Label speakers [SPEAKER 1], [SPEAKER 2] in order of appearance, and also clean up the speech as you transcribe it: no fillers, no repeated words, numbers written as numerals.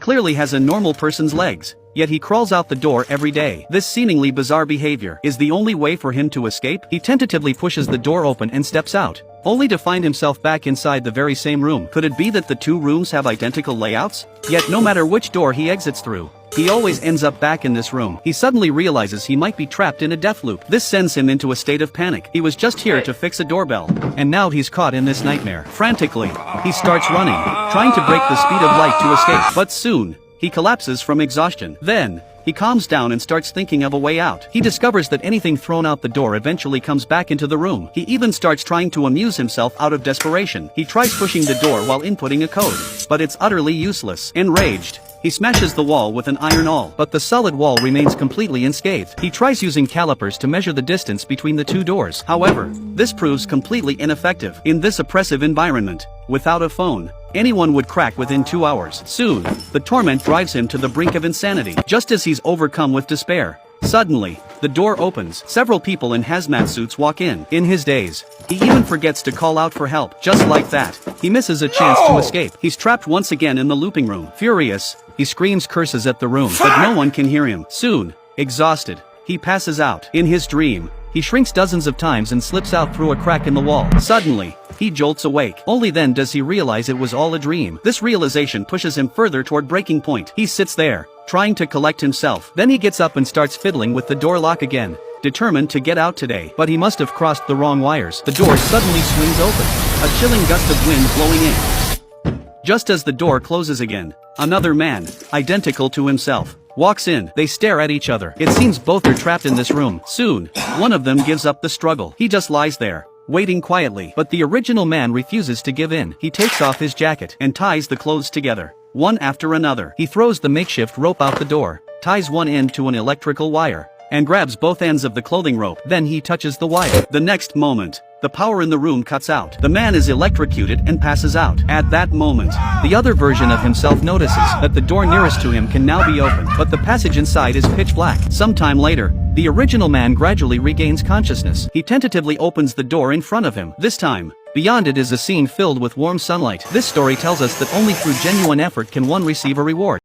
[SPEAKER 1] clearly has a normal person's legs, yet he crawls out the door every day. This seemingly bizarre behavior is the only way for him to escape. He tentatively pushes the door open and steps out, only to find himself back inside the very same room. Could it be that the two rooms have identical layouts? Yet no matter which door he exits through, he always ends up back in this room. He suddenly realizes he might be trapped in a death loop. This sends him into a state of panic. He was just here to fix a doorbell, and now he's caught in this nightmare. Frantically, he starts running, trying to break the speed of light to escape. But soon, he collapses from exhaustion. Then, he calms down and starts thinking of a way out. He discovers that anything thrown out the door eventually comes back into the room. He even starts trying to amuse himself out of desperation. He tries pushing the door while inputting a code, but it's utterly useless. Enraged, he smashes the wall with an iron awl, but the solid wall remains completely unscathed. He tries using calipers to measure the distance between the two doors. However, this proves completely ineffective. In this oppressive environment, without a phone, anyone would crack within 2 hours. Soon, the torment drives him to the brink of insanity. Just as he's overcome with despair, suddenly, the door opens. Several people in hazmat suits walk in. In his daze, he even forgets to call out for help. Just like that, he misses a chance to escape. He's trapped once again in the looping room. Furious, he screams curses at the room, but no one can hear him. Soon, exhausted, he passes out. In his dream, he shrinks dozens of times and slips out through a crack in the wall. Suddenly, he jolts awake. Only then does he realize it was all a dream. This realization pushes him further toward breaking point. He sits there, trying to collect himself. Then he gets up and starts fiddling with the door lock again, determined to get out today. But he must have crossed the wrong wires. The door suddenly swings open, a chilling gust of wind blowing in. Just as the door closes again, another man, identical to himself, walks in. They stare at each other. It seems both are trapped in this room. Soon, one of them gives up the struggle. He just lies there, waiting quietly. But the original man refuses to give in. He takes off his jacket and ties the clothes together, one after another. He throws the makeshift rope out the door, ties one end to an electrical wire, and grabs both ends of the clothing rope. Then he touches the wire. The next moment, the power in the room cuts out. The man is electrocuted and passes out. At that moment, the other version of himself notices that the door nearest to him can now be opened, but the passage inside is pitch black. Sometime later, the original man gradually regains consciousness. He tentatively opens the door in front of him. This time, beyond it is a scene filled with warm sunlight. This story tells us that only through genuine effort can one receive a reward.